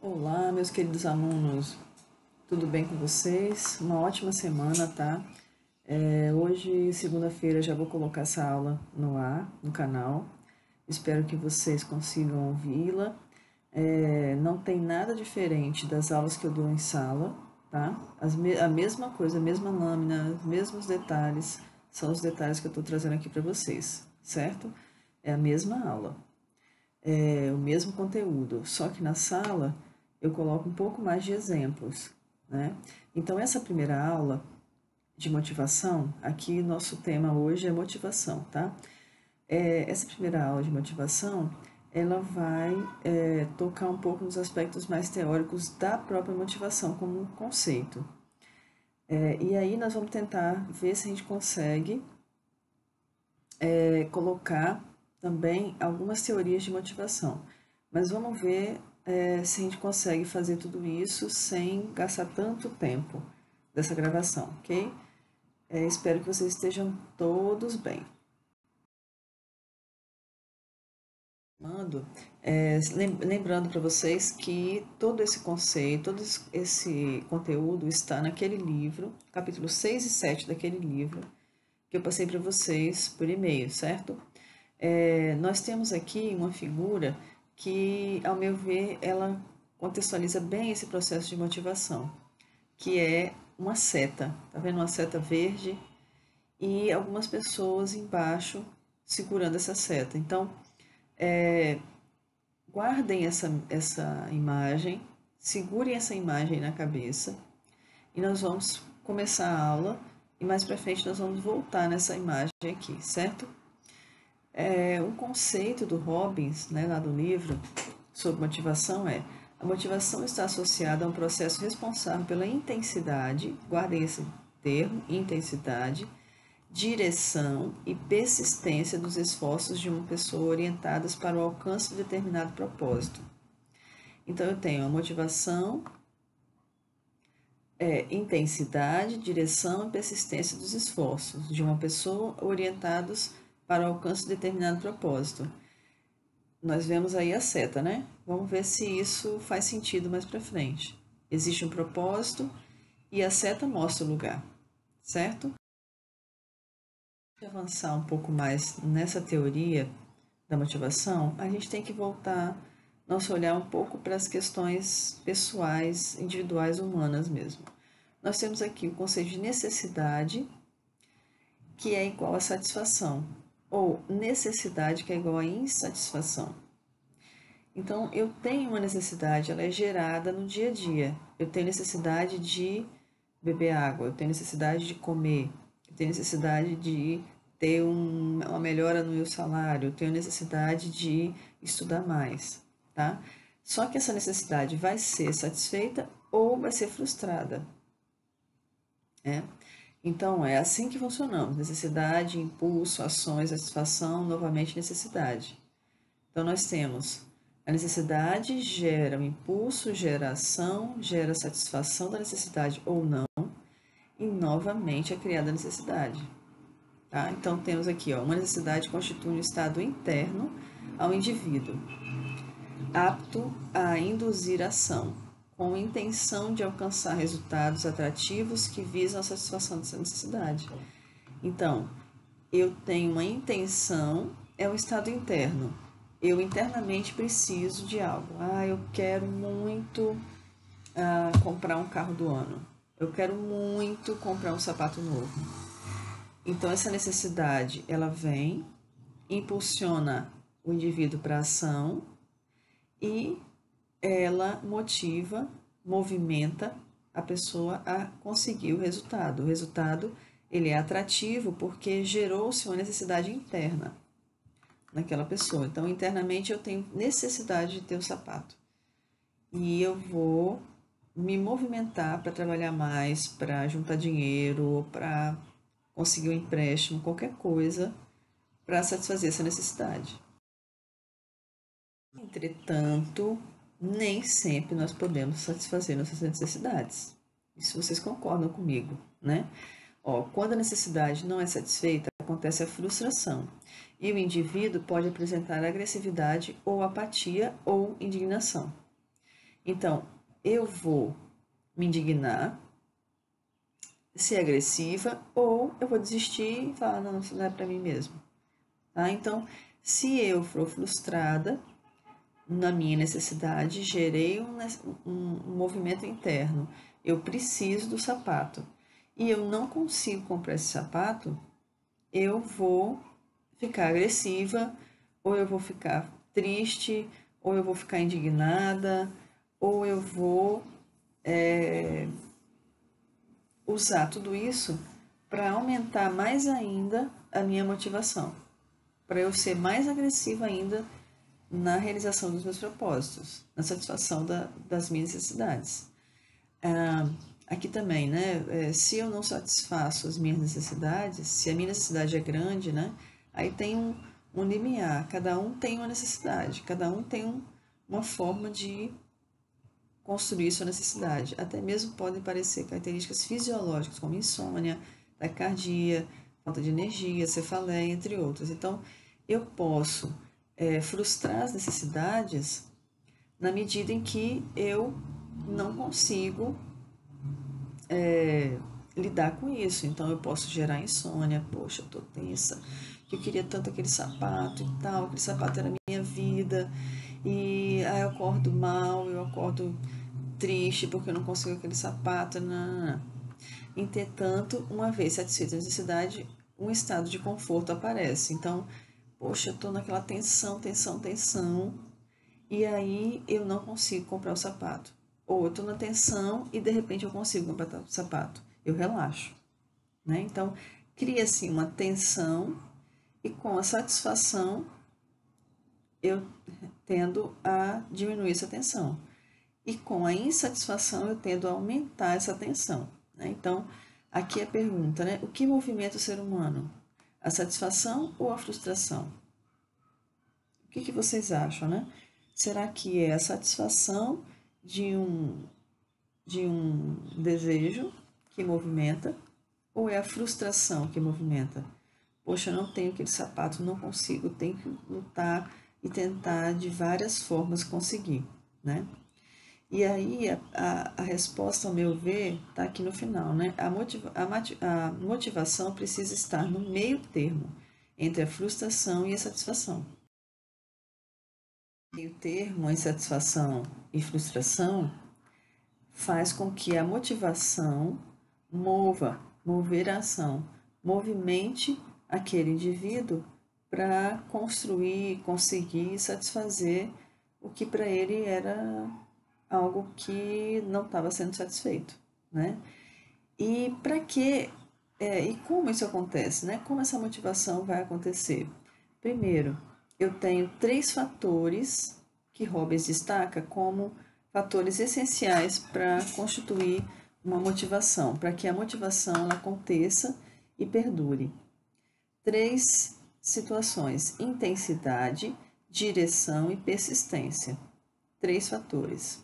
Olá, meus queridos alunos, tudo bem com vocês? Uma ótima semana, tá? Hoje, segunda-feira, já vou colocar essa aula no ar, no canal. Espero que vocês consigam ouvi-la. Não tem nada diferente das aulas que eu dou em sala, tá? A mesma coisa, a mesma lâmina, os mesmos detalhes, são os detalhes que eu estou trazendo aqui para vocês, certo? É a mesma aula, o mesmo conteúdo, só que na sala eu coloco um pouco mais de exemplos, né? Então, essa primeira aula de motivação, aqui nosso tema hoje é motivação, tá? Essa primeira aula de motivação, ela vai tocar um pouco nos aspectos mais teóricos da própria motivação como um conceito. E aí nós vamos tentar ver se a gente consegue colocar também algumas teorias de motivação. Mas vamos ver se a gente consegue fazer tudo isso sem gastar tanto tempo dessa gravação, ok? Espero que vocês estejam todos bem. Lembrando para vocês que todo esse conceito, todo esse conteúdo está naquele livro, capítulo 6 e 7 daquele livro, que eu passei para vocês por e-mail, certo? Nós temos aqui uma figura que, ao meu ver, ela contextualiza bem esse processo de motivação, que é uma seta, tá vendo? Uma seta verde e algumas pessoas embaixo segurando essa seta. Então, guardem essa imagem, segurem essa imagem na cabeça e nós vamos começar a aula e mais para frente nós vamos voltar nessa imagem aqui, certo? Um conceito do Robbins, né, lá do livro, sobre motivação a motivação está associada a um processo responsável pela intensidade, guardem esse termo, intensidade, direção e persistência dos esforços de uma pessoa orientadas para o alcance de determinado propósito. Então, eu tenho a motivação, intensidade, direção e persistência dos esforços de uma pessoa orientados para o alcance de determinado propósito. Nós vemos aí a seta, né? Vamos ver se isso faz sentido mais para frente. Existe um propósito e a seta mostra o lugar, certo? Para avançar um pouco mais nessa teoria da motivação, a gente tem que voltar nosso olhar um pouco para as questões pessoais, individuais, humanas mesmo. Nós temos aqui o conceito de necessidade, que é igual a satisfação, ou necessidade, que é igual a insatisfação. Então, eu tenho uma necessidade, ela é gerada no dia a dia. Eu tenho necessidade de beber água, eu tenho necessidade de comer, eu tenho necessidade de ter uma melhora no meu salário, eu tenho necessidade de estudar mais, tá? Só que essa necessidade vai ser satisfeita ou vai ser frustrada, né? Então, é assim que funcionamos: necessidade, impulso, ações, satisfação, novamente necessidade. Então, nós temos a necessidade gera o impulso, gera ação, gera satisfação da necessidade ou não, e novamente é criada a necessidade. Tá? Então, temos aqui, ó, uma necessidade constitui um estado interno ao indivíduo, apto a induzir ação, com intenção de alcançar resultados atrativos que visam a satisfação dessa necessidade. Então, eu tenho uma intenção, é um estado interno. Eu internamente preciso de algo. Eu quero muito comprar um carro do ano. Eu quero muito comprar um sapato novo. Então, essa necessidade, ela vem, impulsiona o indivíduo para a ação e ela motiva, movimenta a pessoa a conseguir o resultado. O resultado, ele é atrativo porque gerou-se uma necessidade interna naquela pessoa. Então, internamente eu tenho necessidade de ter o sapato. E eu vou me movimentar para trabalhar mais, para juntar dinheiro, para conseguir um empréstimo, qualquer coisa para satisfazer essa necessidade. Entretanto, nem sempre nós podemos satisfazer nossas necessidades. Isso vocês concordam comigo, né? Quando a necessidade não é satisfeita, acontece a frustração e o indivíduo pode apresentar agressividade ou apatia ou indignação. Então, eu vou me indignar, ser agressiva, ou eu vou desistir e falar, não, isso não é para mim mesmo. Tá? Então, se eu for frustrada na minha necessidade, gerei um movimento interno, eu preciso do sapato, e eu não consigo comprar esse sapato, eu vou ficar agressiva, ou eu vou ficar triste, ou eu vou ficar indignada, ou eu vou usar tudo isso para aumentar mais ainda a minha motivação, para eu ser mais agressiva ainda na realização dos meus propósitos, na satisfação das minhas necessidades. Aqui também, né? Se eu não satisfaço as minhas necessidades, se a minha necessidade é grande, né? Aí tem um limiar, cada um tem uma necessidade, cada um tem uma forma de construir sua necessidade. Até mesmo podem parecer características fisiológicas, como insônia, taquicardia, falta de energia, cefaleia, entre outras. Então, eu posso frustrar as necessidades na medida em que eu não consigo lidar com isso. Então, eu posso gerar insônia. Poxa, eu tô tensa, eu queria tanto aquele sapato e tal, aquele sapato era a minha vida. E aí eu acordo mal, eu acordo triste porque eu não consigo aquele sapato. Não. Entretanto, uma vez satisfeita a necessidade, um estado de conforto aparece. Então, poxa, eu tô naquela tensão, tensão, tensão, e aí eu não consigo comprar o sapato. Ou eu tô na tensão e de repente eu consigo comprar o sapato. Eu relaxo, né? Então, cria-se uma tensão e com a satisfação eu tendo a diminuir essa tensão. E com a insatisfação eu tendo a aumentar essa tensão, né? Então, aqui a pergunta, né? O que movimenta o ser humano? A satisfação ou a frustração? O que vocês acham, né? Será que é a satisfação de um desejo que movimenta ou é a frustração que movimenta? Poxa, eu não tenho aquele sapato, não consigo, tenho que lutar e tentar de várias formas conseguir, né? E aí a resposta, ao meu ver, está aqui no final, né? A motivação precisa estar no meio termo entre a frustração e a satisfação. Meio termo, insatisfação e frustração faz com que a motivação mover a ação, movimente aquele indivíduo para construir, conseguir satisfazer o que para ele era algo que não estava sendo satisfeito, né? E para que e como isso acontece, né? Como essa motivação vai acontecer? Primeiro, eu tenho 3 fatores que Robbins destaca como fatores essenciais para constituir uma motivação, para que a motivação ela aconteça e perdure. 3 situações: intensidade, direção e persistência. 3 fatores.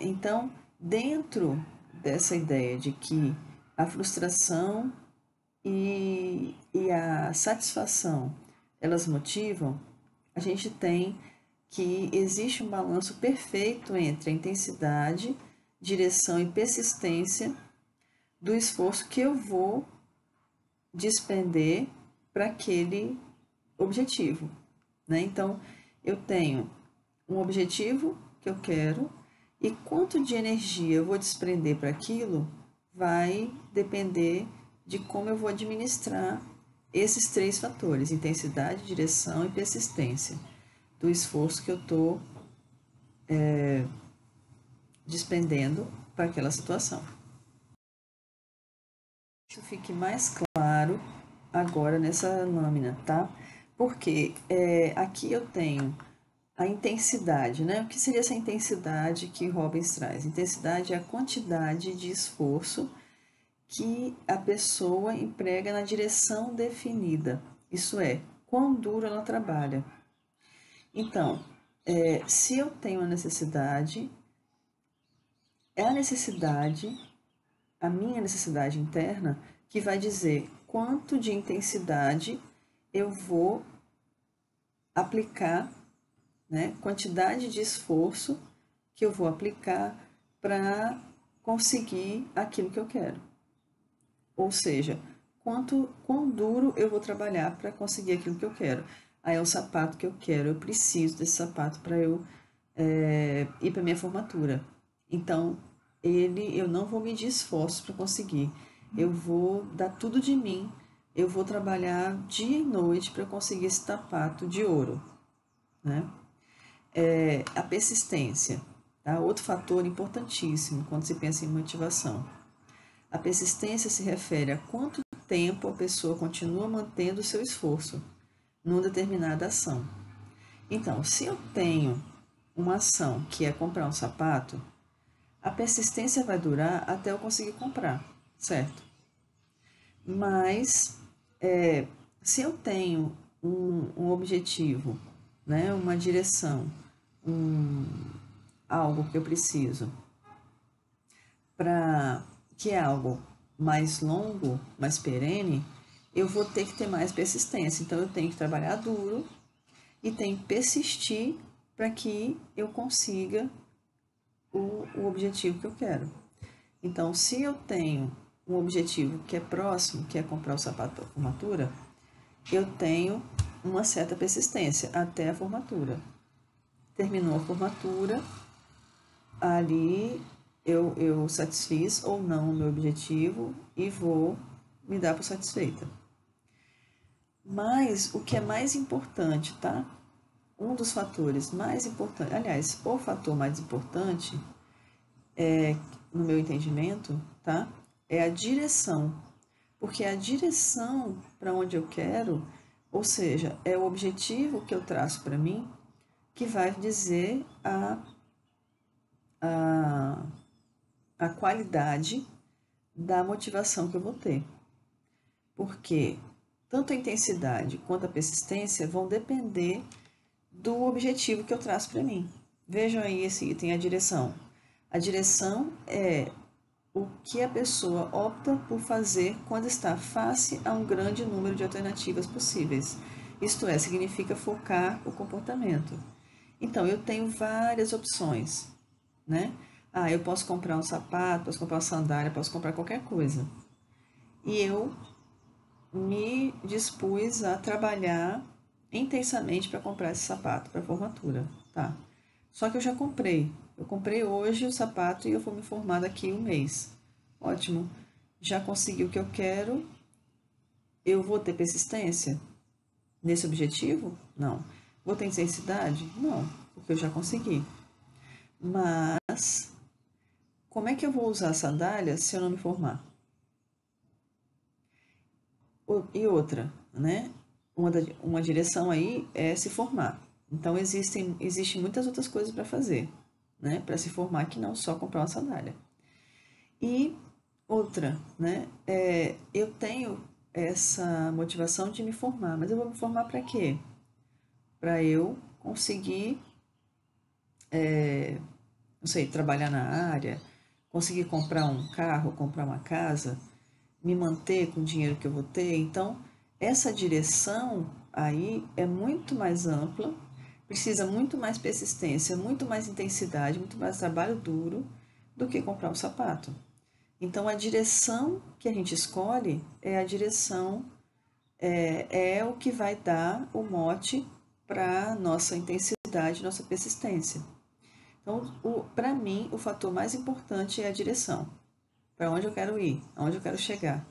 Então, dentro dessa ideia de que a frustração e a satisfação elas motivam, a gente tem que existe um balanço perfeito entre a intensidade, direção e persistência do esforço que eu vou despender para aquele objetivo, né? Então, eu tenho um objetivo que eu quero e quanto de energia eu vou desprender para aquilo vai depender de como eu vou administrar esses 3 fatores: intensidade, direção e persistência do esforço que eu estou despendendo para aquela situação. Isso fique mais claro agora nessa lâmina, tá? Porque aqui eu tenho a intensidade, né? O que seria essa intensidade que Robbins traz? Intensidade é a quantidade de esforço que a pessoa emprega na direção definida. Isso é, quão duro ela trabalha. Então, se eu tenho uma necessidade, é a necessidade, a minha necessidade interna, que vai dizer quanto de intensidade eu vou aplicar, né? Quantidade de esforço que eu vou aplicar para conseguir aquilo que eu quero. Ou seja, quão duro eu vou trabalhar para conseguir aquilo que eu quero. Aí é o sapato que eu quero, eu preciso desse sapato para eu ir para minha formatura. Então, eu não vou medir esforços para conseguir. Eu vou dar tudo de mim, eu vou trabalhar dia e noite para conseguir esse sapato de ouro, né? A persistência, tá? Outro fator importantíssimo quando se pensa em motivação. A persistência se refere a quanto tempo a pessoa continua mantendo o seu esforço numa determinada ação. Então, se eu tenho uma ação que é comprar um sapato, a persistência vai durar até eu conseguir comprar, certo? Mas, se eu tenho um objetivo, né, uma direção, algo que eu preciso, para que é algo mais longo, mais perene, eu vou ter que ter mais persistência. Então, eu tenho que trabalhar duro e tenho que persistir para que eu consiga o objetivo que eu quero. Então, se eu tenho um objetivo que é próximo, que é comprar o sapato para a formatura, eu tenho uma certa persistência até a formatura. Terminou a formatura, ali eu satisfiz ou não o meu objetivo e vou me dar por satisfeita. Mas o que é mais importante, tá? Um dos fatores mais importantes, aliás, o fator mais importante no meu entendimento, tá? É a direção. Porque a direção para onde eu quero, ou seja, é o objetivo que eu traço para mim, que vai dizer a qualidade da motivação que eu vou ter. Porque tanto a intensidade quanto a persistência vão depender do objetivo que eu traço para mim. Vejam aí esse item, a direção. A direção é o que a pessoa opta por fazer quando está face a um grande número de alternativas possíveis. Isto é, significa focar o comportamento. Então, eu tenho várias opções, né? Eu posso comprar um sapato, posso comprar uma sandália, posso comprar qualquer coisa. E eu me dispus a trabalhar intensamente para comprar esse sapato para a formatura, tá? Só que eu já comprei. Eu comprei hoje o sapato e eu vou me formar daqui um mês. Ótimo. Já consegui o que eu quero. Eu vou ter persistência nesse objetivo? Não. Vou ter intensidade? Não, porque eu já consegui. Mas como é que eu vou usar a sandália se eu não me formar? E outra, né? Uma direção aí é se formar. Então, existem muitas outras coisas para fazer, né? Para se formar, que não só comprar uma sandália. E outra, né? Eu tenho essa motivação de me formar, mas eu vou me formar para quê? Para eu conseguir, não sei, trabalhar na área, conseguir comprar um carro, comprar uma casa, me manter com o dinheiro que eu vou ter. Então, essa direção aí é muito mais ampla, precisa muito mais persistência, muito mais intensidade, muito mais trabalho duro do que comprar um sapato. Então, a direção que a gente escolhe é a direção, é o que vai dar o mote para nossa intensidade, nossa persistência. Então, para mim, o fator mais importante é a direção. Para onde eu quero ir, aonde eu quero chegar.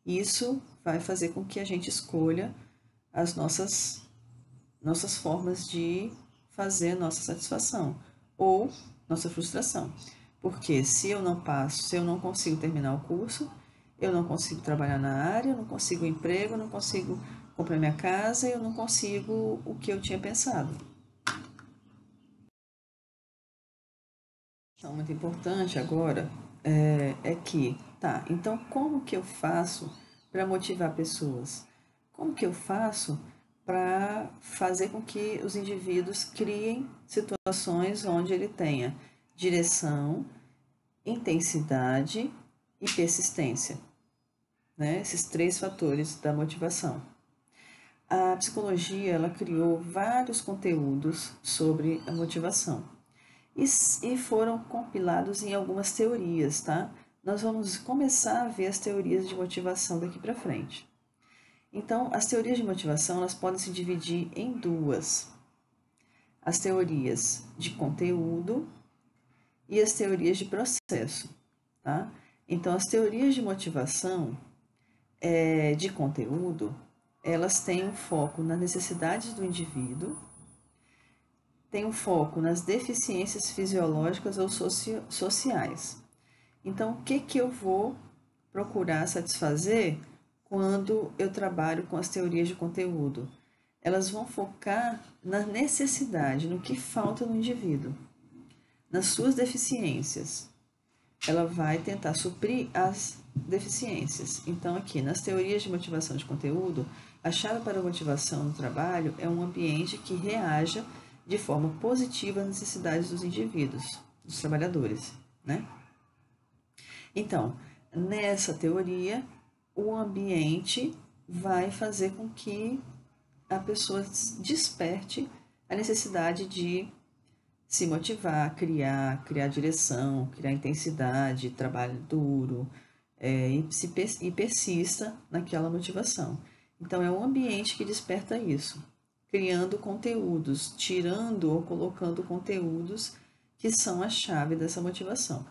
Isso vai fazer com que a gente escolha as nossas formas de fazer nossa satisfação ou nossa frustração. Porque se eu não passo, se eu não consigo terminar o curso, eu não consigo trabalhar na área, eu não consigo emprego, eu não consigo comprar minha casa, eu não consigo o que eu tinha pensado. Então, muito importante agora é que, tá, então como que eu faço para motivar pessoas? Como que eu faço para fazer com que os indivíduos criem situações onde ele tenha direção, intensidade e persistência, né? Esses três fatores da motivação. A psicologia ela criou vários conteúdos sobre a motivação. e foram compilados em algumas teorias, tá? Nós vamos começar a ver as teorias de motivação daqui para frente. Então, as teorias de motivação elas podem se dividir em duas: as teorias de conteúdo e as teorias de processo, tá? Então, as teorias de motivação de conteúdo, elas têm um foco nas necessidades do indivíduo, têm um foco nas deficiências fisiológicas ou sociais. Então, o que eu vou procurar satisfazer quando eu trabalho com as teorias de conteúdo? Elas vão focar na necessidade, no que falta no indivíduo, nas suas deficiências. Ela vai tentar suprir as deficiências. Então, aqui, nas teorias de motivação de conteúdo, a chave para a motivação no trabalho é um ambiente que reaja de forma positiva às necessidades dos indivíduos, dos trabalhadores, né? Então, nessa teoria, o ambiente vai fazer com que a pessoa desperte a necessidade de se motivar, criar direção, criar intensidade, trabalho duro, e persista naquela motivação. Então, é o ambiente que desperta isso, criando conteúdos, tirando ou colocando conteúdos que são a chave dessa motivação.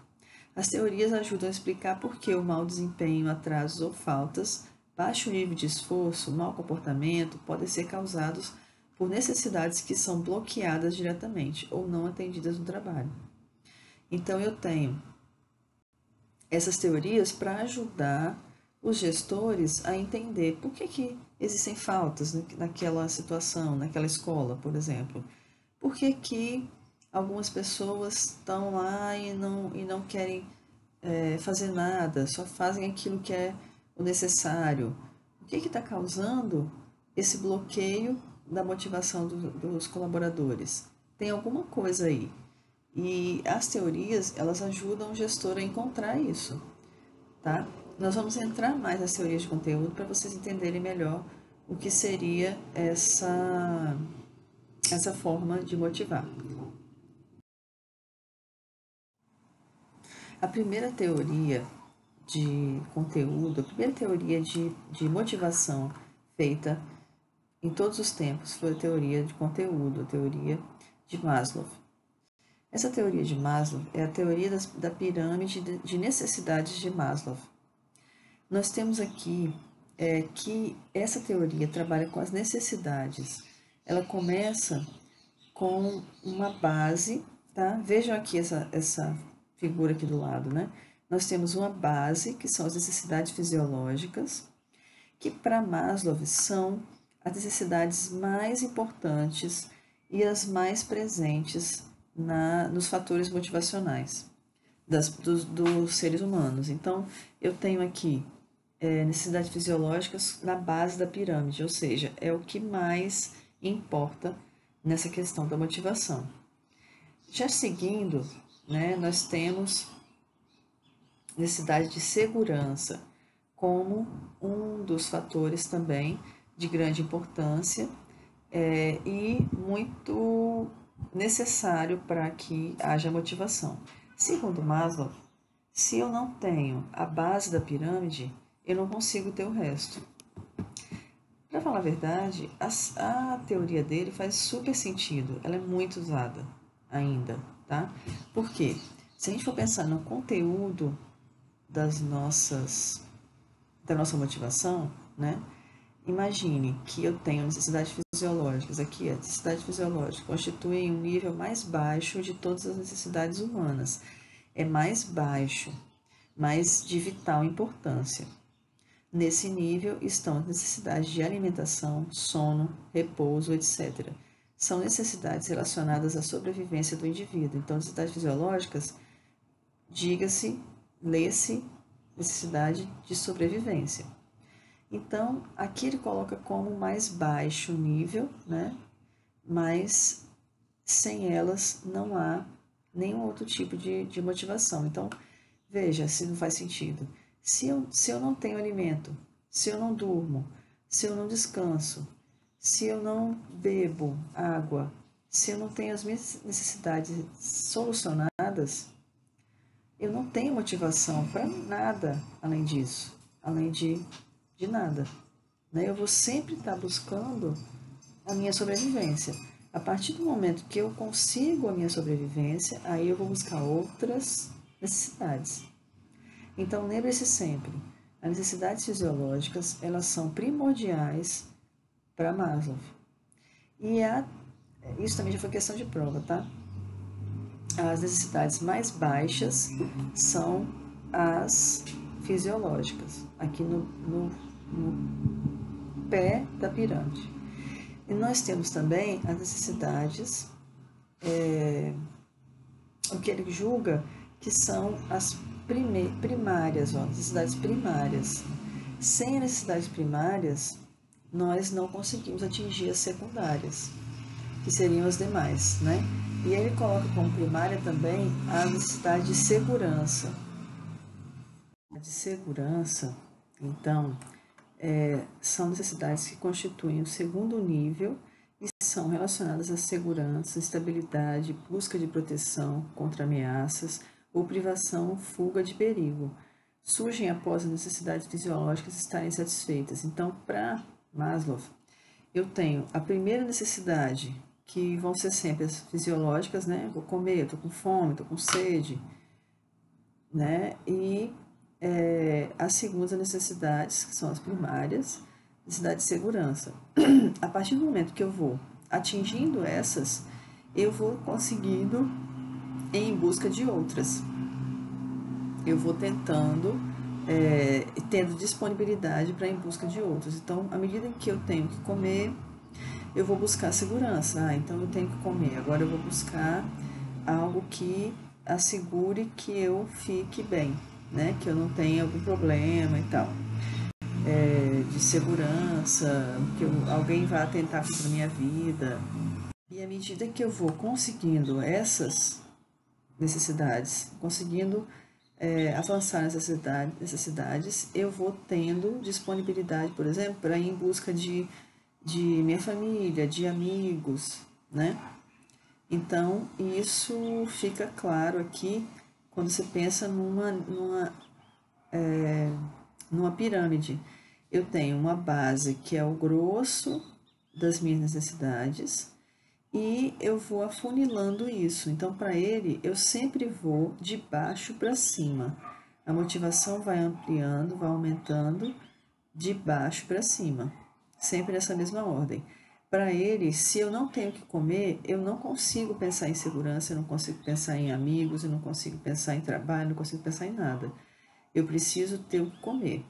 As teorias ajudam a explicar por que o mau desempenho, atrasos ou faltas, baixo nível de esforço, mau comportamento podem ser causados por necessidades que são bloqueadas diretamente ou não atendidas no trabalho. Então, eu tenho essas teorias para ajudar os gestores a entender por que existem faltas naquela situação, naquela escola, por exemplo. Por que algumas pessoas estão lá e não querem fazer nada, só fazem aquilo que é o necessário? O que está causando esse bloqueio da motivação dos colaboradores? Tem alguma coisa aí. E as teorias, elas ajudam o gestor a encontrar isso, tá? Nós vamos entrar mais nas teorias de conteúdo para vocês entenderem melhor o que seria essa forma de motivar. A primeira teoria de conteúdo, a primeira teoria de motivação feita em todos os tempos foi a teoria de conteúdo, a teoria de Maslow. Essa teoria de Maslow é a teoria da pirâmide de necessidades de Maslow. Nós temos aqui que essa teoria trabalha com as necessidades. Ela começa com uma base, tá? Vejam aqui essa figura aqui do lado, né? Nós temos uma base, que são as necessidades fisiológicas, que para Maslow são as necessidades mais importantes e as mais presentes nos fatores motivacionais dos seres humanos. Então, eu tenho aqui necessidades fisiológicas na base da pirâmide, ou seja, é o que mais importa nessa questão da motivação. Já seguindo, né, nós temos necessidade de segurança como um dos fatores também de grande importância e muito necessário para que haja motivação. Segundo Maslow, se eu não tenho a base da pirâmide, eu não consigo ter o resto. Para falar a verdade, a teoria dele faz super sentido, ela é muito usada ainda, tá? Por quê? Se a gente for pensar no conteúdo da nossa motivação, né? Imagine que eu tenho necessidades fisiológicas. Aqui, a necessidade fisiológica constitui um nível mais baixo de todas as necessidades humanas. É mais baixo, mas de vital importância. Nesse nível estão as necessidades de alimentação, sono, repouso, etc. São necessidades relacionadas à sobrevivência do indivíduo. Então, necessidades fisiológicas, diga-se, lê-se, necessidade de sobrevivência. Então, aqui ele coloca como mais baixo nível, né? Mas sem elas não há nenhum outro tipo de motivação. Então, veja se não faz sentido. Se eu não tenho alimento, se eu não durmo, se eu não descanso, se eu não bebo água, Se eu não tenho as minhas necessidades solucionadas, eu não tenho motivação para nada além disso, além de nada. Né? Eu vou sempre estar buscando a minha sobrevivência. A partir do momento que eu consigo a minha sobrevivência, aí eu vou buscar outras necessidades. Então, lembre-se sempre, as necessidades fisiológicas, elas são primordiais para Maslow. E isso também já foi questão de prova, tá? As necessidades mais baixas são as fisiológicas, aqui no pé da pirâmide. E nós temos também as necessidades, o que ele julga que são as primárias, necessidades primárias. Sem as necessidades primárias, nós não conseguimos atingir as secundárias, que seriam as demais, né? E ele coloca como primária também a necessidade de segurança. De segurança, então, são necessidades que constituem o segundo nível e são relacionadas à segurança, estabilidade, busca de proteção contra ameaças ou privação ou fuga de perigo. Surgem após as necessidades fisiológicas estarem satisfeitas. Então, para Maslow, eu tenho a primeira necessidade, que vão ser sempre as fisiológicas, né? Vou comer, estou com fome, estou com sede, né? E as segundas necessidades, que são as primárias, necessidade de segurança. A partir do momento que eu vou atingindo essas, eu vou conseguindo ir em busca de outras. Eu vou tentando, tendo disponibilidade para ir em busca de outras. Então, à medida que eu tenho que comer, eu vou buscar segurança. Então eu tenho que comer. Agora eu vou buscar algo que assegure que eu fique bem, né? Que eu não tenha algum problema e tal. De segurança, que alguém vá atentar contra a minha vida. E à medida que eu vou conseguindo essas necessidades, conseguindo avançar nessas necessidades, eu vou tendo disponibilidade, por exemplo, para ir em busca de minha família, de amigos, né? Então, isso fica claro aqui quando você pensa numa pirâmide. Eu tenho uma base que é o grosso das minhas necessidades e eu vou afunilando isso. Então, para ele, eu sempre vou de baixo para cima. A motivação vai ampliando, vai aumentando de baixo para cima, sempre nessa mesma ordem. Para ele, se eu não tenho que comer, eu não consigo pensar em segurança, eu não consigo pensar em amigos, eu não consigo pensar em trabalho, eu não consigo pensar em nada. Eu preciso ter o que comer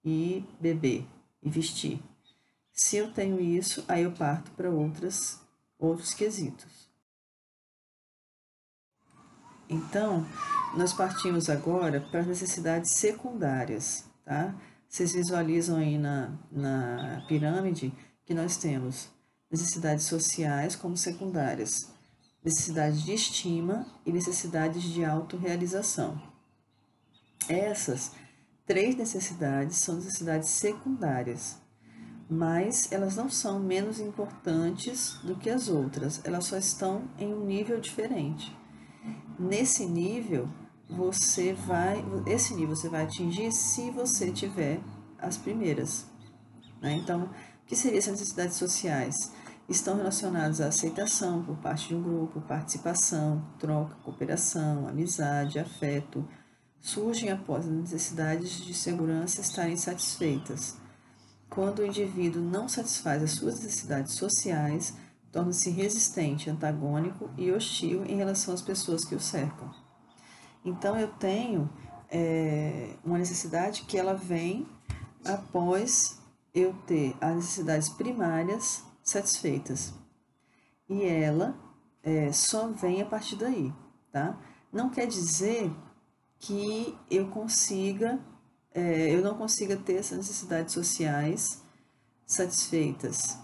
e beber e vestir. Se eu tenho isso, aí eu parto para outros quesitos. Então, nós partimos agora para as necessidades secundárias, tá? Vocês visualizam aí na pirâmide que nós temos necessidades sociais como secundárias, necessidades de estima e necessidades de autorrealização. Essas três necessidades são necessidades secundárias, mas elas não são menos importantes do que as outras, elas só estão em um nível diferente. Nesse nível, esse nível você vai atingir se você tiver as primeiras. Né? Então, o que seriam essas necessidades sociais? Estão relacionadas à aceitação por parte de um grupo, participação, troca, cooperação, amizade, afeto. Surgem após as necessidades de segurança estarem satisfeitas. Quando o indivíduo não satisfaz as suas necessidades sociais, torna-se resistente, antagônico e hostil em relação às pessoas que o cercam. Então, eu tenho uma necessidade que ela vem após eu ter as necessidades primárias satisfeitas. E ela só vem a partir daí, tá? Não quer dizer que eu não consiga ter essas necessidades sociais satisfeitas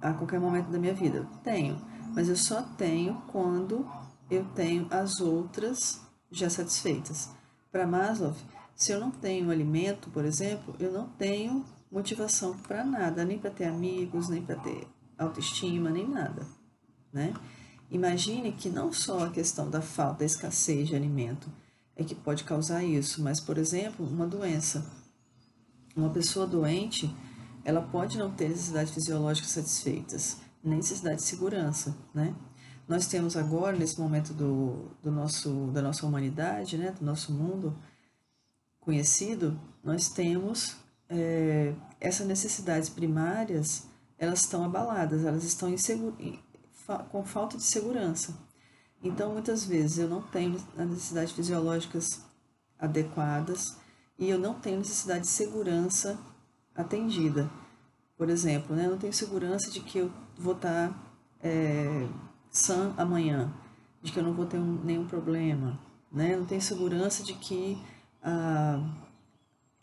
a qualquer momento da minha vida. Tenho, mas eu só tenho quando eu tenho as outras já satisfeitas. Para Maslow, se eu não tenho alimento, por exemplo, eu não tenho motivação para nada, nem para ter amigos, nem para ter autoestima, nem nada. né? Imagine que não só a questão da falta, da escassez de alimento é que pode causar isso, mas, por exemplo, uma doença. Uma pessoa doente, ela pode não ter necessidades fisiológicas satisfeitas, nem necessidade de segurança, né? Nós temos agora, nesse momento da nossa humanidade, né, do nosso mundo conhecido, nós temos essas necessidades primárias, elas estão abaladas, elas estão com falta de segurança. Então, muitas vezes eu não tenho as necessidades fisiológicas adequadas e eu não tenho necessidade de segurança atendida. Por exemplo, né, eu não tenho segurança de que eu vou estar sã amanhã, de que eu não vou ter nenhum problema. Né? Eu não tenho segurança de que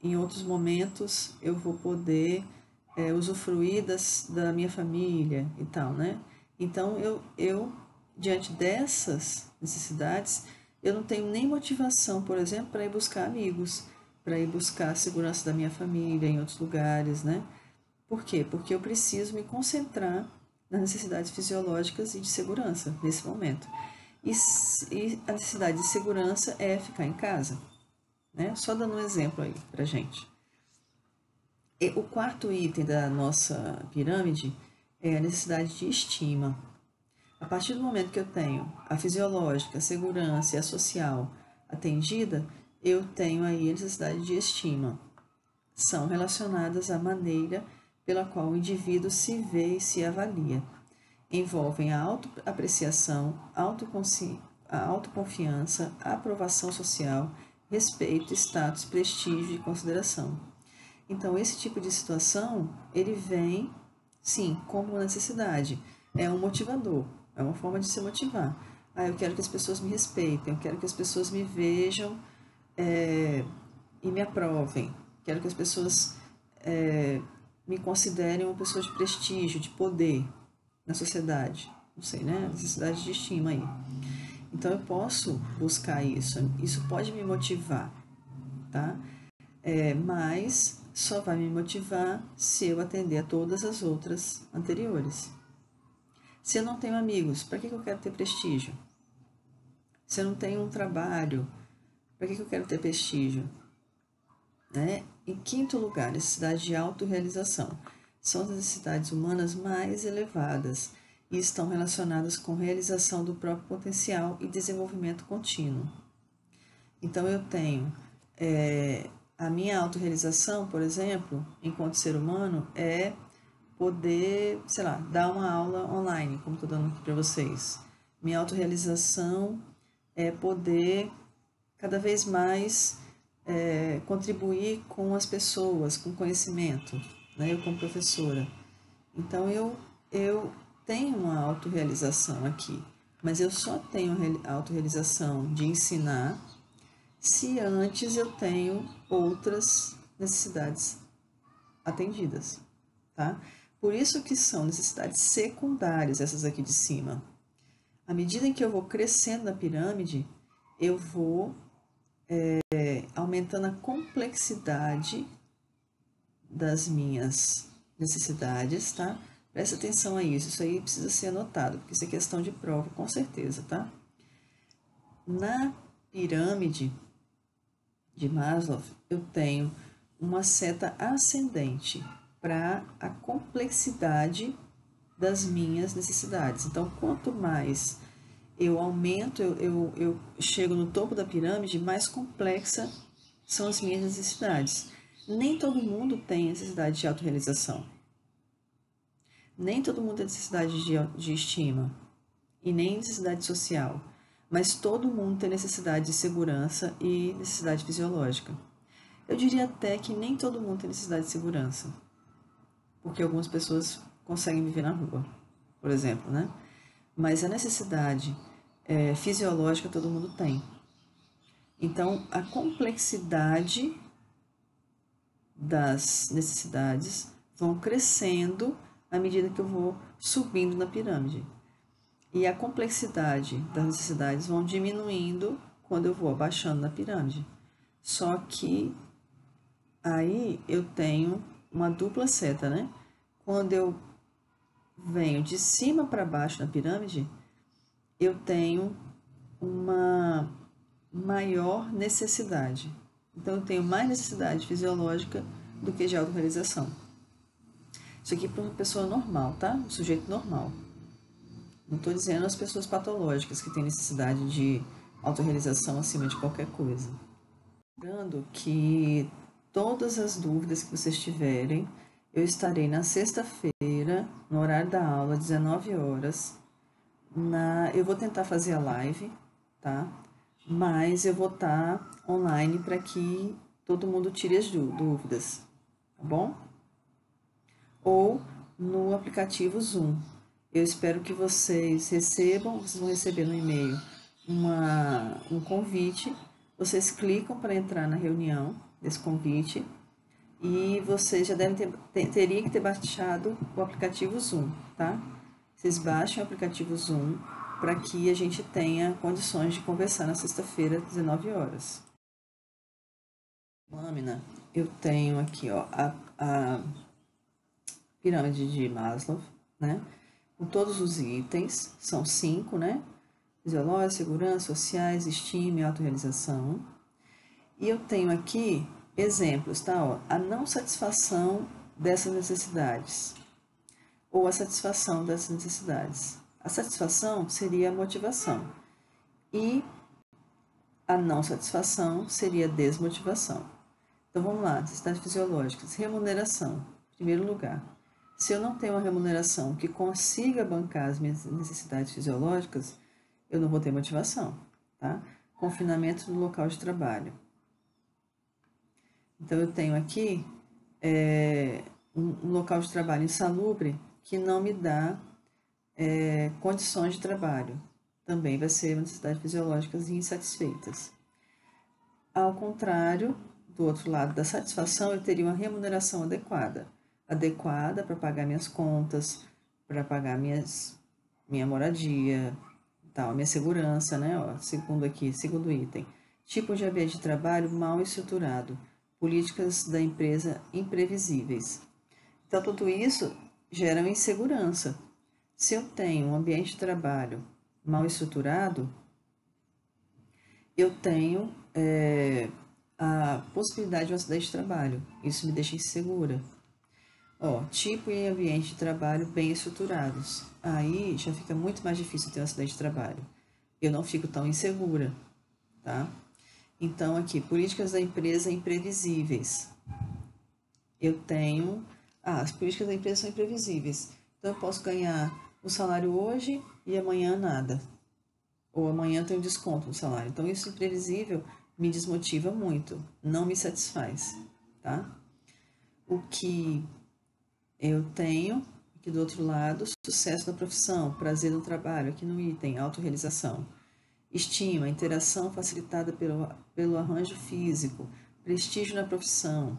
em outros momentos eu vou poder usufruir da minha família e tal. Né? Então, eu, diante dessas necessidades, eu não tenho nem motivação, por exemplo, para ir buscar amigos, para ir buscar a segurança da minha família em outros lugares, né? Por quê? Porque eu preciso me concentrar nas necessidades fisiológicas e de segurança nesse momento. E a necessidade de segurança é ficar em casa, né? Só dando um exemplo aí pra gente. E o quarto item da nossa pirâmide é a necessidade de estima. A partir do momento que eu tenho a fisiológica, a segurança e a social atendida, eu tenho aí a necessidade de estima. São relacionadas à maneira pela qual o indivíduo se vê e se avalia. Envolvem a autoapreciação, a autoconfiança, a aprovação social, respeito, status, prestígio e consideração. Então, esse tipo de situação, ele vem, sim, como uma necessidade. É um motivador, é uma forma de se motivar. Eu quero que as pessoas me respeitem, eu quero que as pessoas me vejam e me aprovem. Quero que as pessoas me considerem uma pessoa de prestígio, de poder na sociedade. Não sei, né? Necessidade de estima aí. Então, eu posso buscar isso. Isso pode me motivar, tá? Mas só vai me motivar se eu atender a todas as outras anteriores. Se eu não tenho amigos, para que eu quero ter prestígio? Se eu não tenho um trabalho, para que eu quero ter prestígio? Né? Em quinto lugar, necessidade de autorrealização. São as necessidades humanas mais elevadas e estão relacionadas com realização do próprio potencial e desenvolvimento contínuo. Então, eu tenho a minha autorrealização, por exemplo, enquanto ser humano, é poder, sei lá, dar uma aula online, como estou dando aqui para vocês. Minha autorrealização é poder cada vez mais contribuir com as pessoas, com conhecimento, né? Eu como professora. Então, eu tenho uma autorrealização aqui, mas eu só tenho a autorrealização de ensinar se antes eu tenho outras necessidades atendidas, tá? Por isso que são necessidades secundárias essas aqui de cima. À medida em que eu vou crescendo na pirâmide, eu vou aumentando a complexidade das minhas necessidades, tá? Presta atenção a isso, isso aí precisa ser anotado, porque isso é questão de prova, com certeza, tá? Na pirâmide de Maslow, eu tenho uma seta ascendente para a complexidade das minhas necessidades. Então, quanto mais eu aumento, eu chego no topo da pirâmide, mais complexa são as minhas necessidades. Nem todo mundo tem necessidade de autorrealização. Nem todo mundo tem necessidade de estima e nem necessidade social. Mas todo mundo tem necessidade de segurança e necessidade fisiológica. Eu diria até que nem todo mundo tem necessidade de segurança, porque algumas pessoas conseguem viver na rua, por exemplo, né? Mas a necessidade fisiológica todo mundo tem. Então, a complexidade das necessidades vão crescendo à medida que eu vou subindo na pirâmide. E a complexidade das necessidades vão diminuindo quando eu vou abaixando na pirâmide. Só que aí eu tenho uma dupla seta, né? Quando eu venho de cima para baixo na pirâmide, eu tenho uma maior necessidade. Então, eu tenho mais necessidade fisiológica do que de autorrealização. Isso aqui é para uma pessoa normal, tá? Um sujeito normal. Não estou dizendo as pessoas patológicas que têm necessidade de autorrealização acima de qualquer coisa. Lembrando que todas as dúvidas que vocês tiverem, eu estarei na sexta-feira, no horário da aula, 19 horas. Eu vou tentar fazer a live, tá? Mas eu vou estar online para que todo mundo tire as dúvidas, tá bom? Ou no aplicativo Zoom. Eu espero que vocês vão receber no e-mail um convite. Vocês clicam para entrar na reunião desse convite e vocês já teriam que ter baixado o aplicativo Zoom, tá? Vocês baixem o aplicativo Zoom para que a gente tenha condições de conversar na sexta-feira, 19 horas. Lâmina, eu tenho aqui, ó, a pirâmide de Maslow, né? Com todos os itens, são 5, né? Fisiológica, segurança, sociais, estima e autorrealização. E eu tenho aqui exemplos, tá? Ó, a não satisfação dessas necessidades, ou a satisfação dessas necessidades. A satisfação seria a motivação, e a não satisfação seria a desmotivação. Então vamos lá, necessidades fisiológicas. Remuneração, em primeiro lugar. Se eu não tenho uma remuneração que consiga bancar as minhas necessidades fisiológicas, eu não vou ter motivação, tá? Confinamento no local de trabalho. Então, eu tenho aqui um local de trabalho insalubre que não me dá condições de trabalho. Também vai ser uma necessidade fisiológicas insatisfeitas. Ao contrário, do outro lado da satisfação, eu teria uma remuneração adequada para pagar minhas contas, para pagar minha moradia, tal, minha segurança, né? Ó, segundo item. Tipo de ambiente de trabalho mal estruturado, políticas da empresa imprevisíveis. Então, tudo isso gera uma insegurança. Se eu tenho um ambiente de trabalho mal estruturado, eu tenho a possibilidade de um acidente de trabalho. Isso me deixa insegura. Ó, tipo e ambiente de trabalho bem estruturados. Aí já fica muito mais difícil ter um acidente de trabalho. Eu não fico tão insegura, tá? Então, aqui, políticas da empresa imprevisíveis. Eu tenho... as políticas da empresa são imprevisíveis. Então, eu posso ganhar o salário hoje e amanhã nada. Ou amanhã eu tenho desconto no salário. Então, isso imprevisível me desmotiva muito, não me satisfaz, tá? O que eu tenho, aqui do outro lado, sucesso da profissão, prazer no trabalho, aqui no item, autorrealização. Estima, interação facilitada pelo arranjo físico, prestígio na profissão.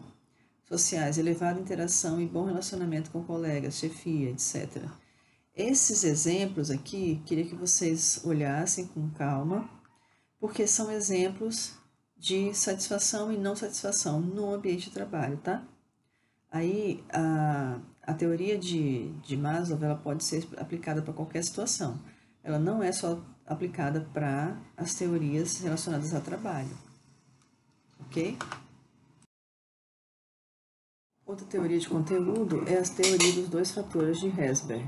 Sociais, elevada interação e bom relacionamento com colegas, chefia, etc. Esses exemplos aqui, queria que vocês olhassem com calma, porque são exemplos de satisfação e não satisfação no ambiente de trabalho, tá? Aí, a teoria de Maslow, ela pode ser aplicada para qualquer situação. Ela não é só aplicada para as teorias relacionadas ao trabalho, ok? Outra teoria de conteúdo é a teoria dos 2 fatores de Herzberg.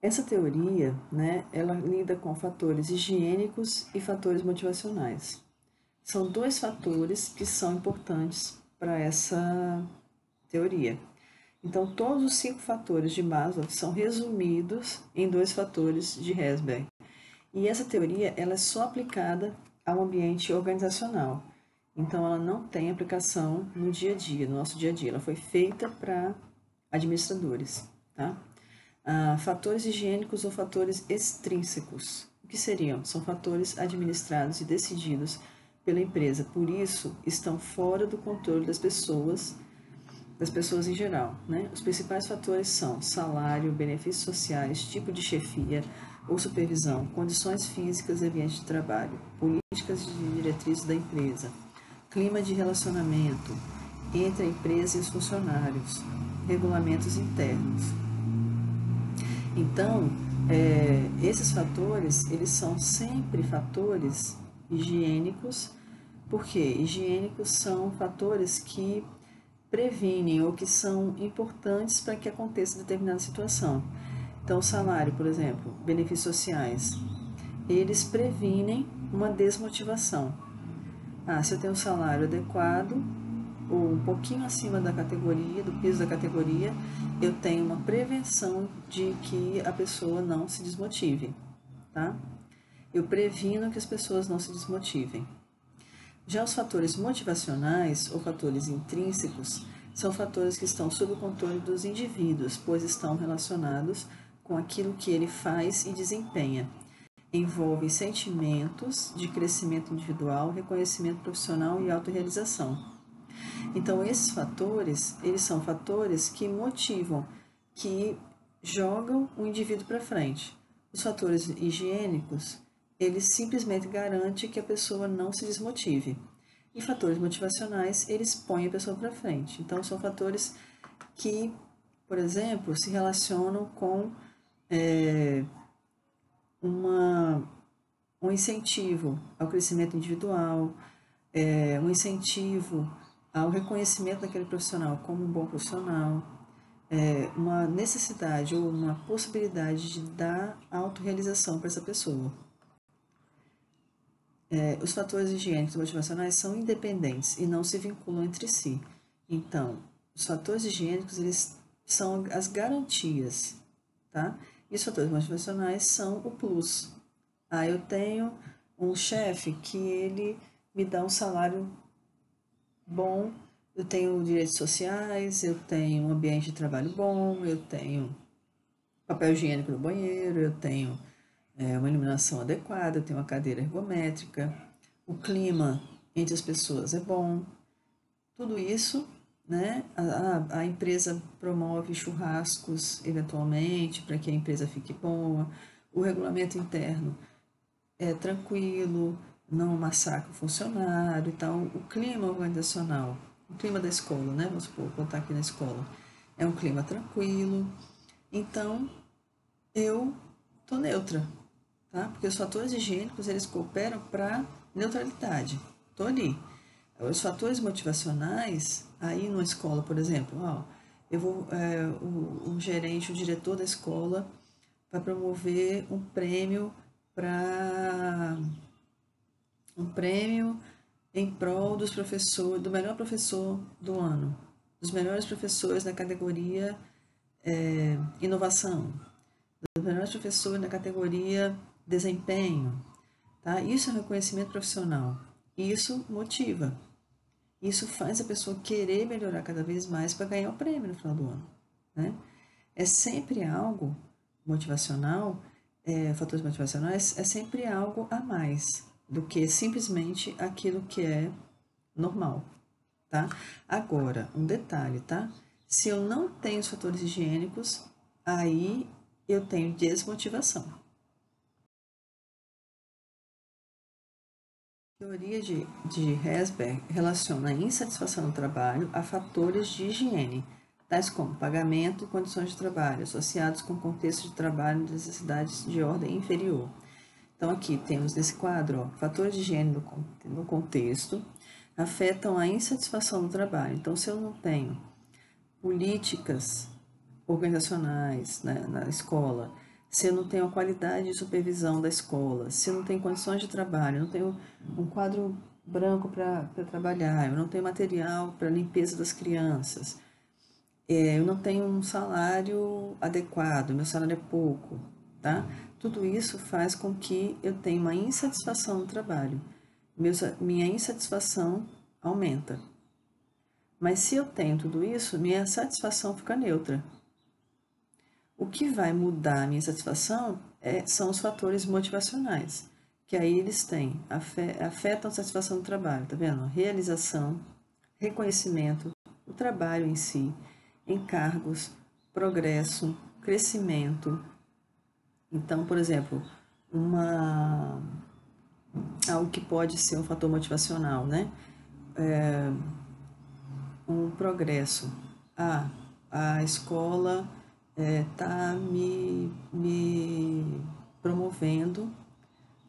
Essa teoria, né, ela lida com fatores higiênicos e fatores motivacionais. São 2 fatores que são importantes para essa teoria. Então, todos os 5 fatores de Maslow são resumidos em 2 fatores de Herzberg. E essa teoria ela é só aplicada ao ambiente organizacional. Então, ela não tem aplicação no dia a dia, no nosso dia a dia. Ela foi feita para administradores, tá? Fatores higiênicos ou fatores extrínsecos. O que seriam? São fatores administrados e decididos pela empresa. Por isso, estão fora do controle das pessoas em geral, né? Os principais fatores são salário, benefícios sociais, tipo de chefia ou supervisão, condições físicas e ambiente de trabalho, políticas de diretrizes da empresa, clima de relacionamento entre a empresa e os funcionários, regulamentos internos. Então, esses fatores, eles são sempre fatores higiênicos, porque higiênicos são fatores que previnem ou que são importantes para que aconteça determinada situação. Então, o salário, por exemplo, benefícios sociais, eles previnem uma desmotivação. Se eu tenho um salário adequado, ou um pouquinho acima da categoria, do piso da categoria, eu tenho uma prevenção de que a pessoa não se desmotive, tá? Eu previno que as pessoas não se desmotivem. Já os fatores motivacionais ou fatores intrínsecos são fatores que estão sob o controle dos indivíduos, pois estão relacionados com aquilo que ele faz e desempenha. Envolvem sentimentos de crescimento individual, reconhecimento profissional e autorrealização. Então, esses fatores, eles são fatores que motivam, que jogam o indivíduo para frente. Os fatores higiênicos, eles simplesmente garantem que a pessoa não se desmotive. E fatores motivacionais, eles põem a pessoa para frente. Então, são fatores que, por exemplo, se relacionam com um incentivo ao crescimento individual, um incentivo ao reconhecimento daquele profissional como um bom profissional, uma necessidade ou uma possibilidade de dar autorrealização para essa pessoa. Os fatores higiênicos e motivacionais são independentes e não se vinculam entre si. Então, os fatores higiênicos, eles são as garantias, tá? E os fatores motivacionais são o plus. Eu tenho um chefe que ele me dá um salário bom, eu tenho direitos sociais, eu tenho um ambiente de trabalho bom, eu tenho papel higiênico no banheiro, eu tenho uma iluminação adequada, eu tenho uma cadeira ergométrica, o clima entre as pessoas é bom. Tudo isso, né? A empresa promove churrascos eventualmente para que a empresa fique boa, o regulamento interno é tranquilo, não massacra o funcionário. Então, o clima organizacional, o clima da escola, né? Vamos botar aqui na escola, é um clima tranquilo. Então, eu tô neutra, tá? Porque os fatores higiênicos, eles cooperam para neutralidade. Tô ali. Os fatores motivacionais, aí numa escola, por exemplo, o gerente, o diretor da escola vai promover um prêmio em prol dos professores, do melhor professor do ano, dos melhores professores na categoria inovação, dos melhores professores na categoria desempenho, tá? Isso é reconhecimento profissional. Isso motiva. Isso faz a pessoa querer melhorar cada vez mais para ganhar o prêmio no final do ano, né? É sempre algo motivacional, fatores motivacionais, é sempre algo a mais do que simplesmente aquilo que é normal, tá? Agora, um detalhe, tá? Se eu não tenho os fatores higiênicos, aí eu tenho desmotivação. A teoria de Herzberg relaciona a insatisfação no trabalho a fatores de higiene, tais como pagamento e condições de trabalho, associados com contexto de trabalho e necessidades de ordem inferior. Então, aqui temos nesse quadro, fatores de higiene no contexto afetam a insatisfação no trabalho. Então, se eu não tenho políticas organizacionais, né, na escola, se eu não tenho a qualidade de supervisão da escola, se eu não tenho condições de trabalho, eu não tenho um quadro branco para trabalhar, eu não tenho material para limpeza das crianças, eu não tenho um salário adequado, meu salário é pouco, tá? Tudo isso faz com que eu tenha uma insatisfação no trabalho. Minha insatisfação aumenta. Mas se eu tenho tudo isso, minha satisfação fica neutra. O que vai mudar a minha satisfação são os fatores motivacionais, que aí eles afetam a satisfação do trabalho, tá vendo? Realização, reconhecimento, o trabalho em si, encargos, progresso, crescimento. Então, por exemplo, algo que pode ser um fator motivacional, né? Um progresso. A escola está me promovendo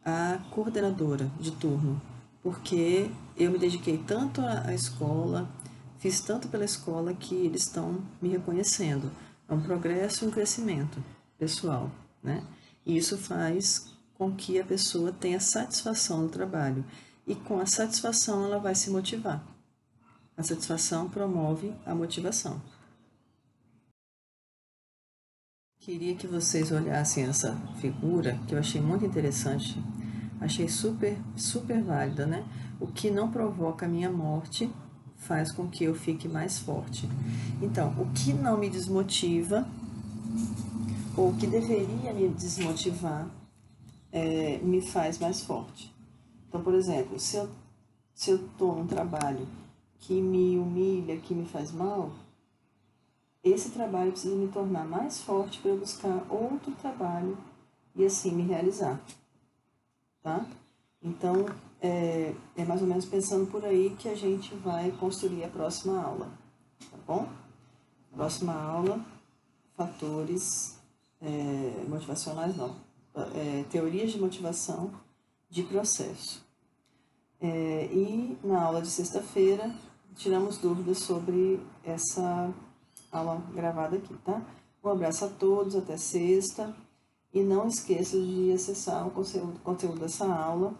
a coordenadora de turno, porque eu me dediquei tanto à escola, fiz tanto pela escola que eles estão me reconhecendo. É um progresso e um crescimento pessoal, né? E isso faz com que a pessoa tenha satisfação no trabalho. E com a satisfação ela vai se motivar. A satisfação promove a motivação. Queria que vocês olhassem essa figura, que eu achei muito interessante. Achei super válida, né? O que não provoca a minha morte faz com que eu fique mais forte. Então, o que não me desmotiva, ou o que deveria me desmotivar, me faz mais forte. Então, por exemplo, se eu estou num trabalho que me humilha, que me faz mal, esse trabalho precisa me tornar mais forte para eu buscar outro trabalho e assim me realizar, tá? Então, é mais ou menos pensando por aí que a gente vai construir a próxima aula, tá bom? Próxima aula, fatores motivacionais não, teorias de motivação de processo. E na aula de sexta-feira, tiramos dúvidas sobre essa aula gravada aqui, tá? Um abraço a todos, até sexta. E não esqueça de acessar o conteúdo dessa aula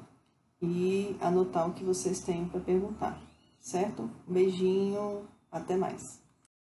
e anotar o que vocês têm para perguntar, certo? Um beijinho, até mais.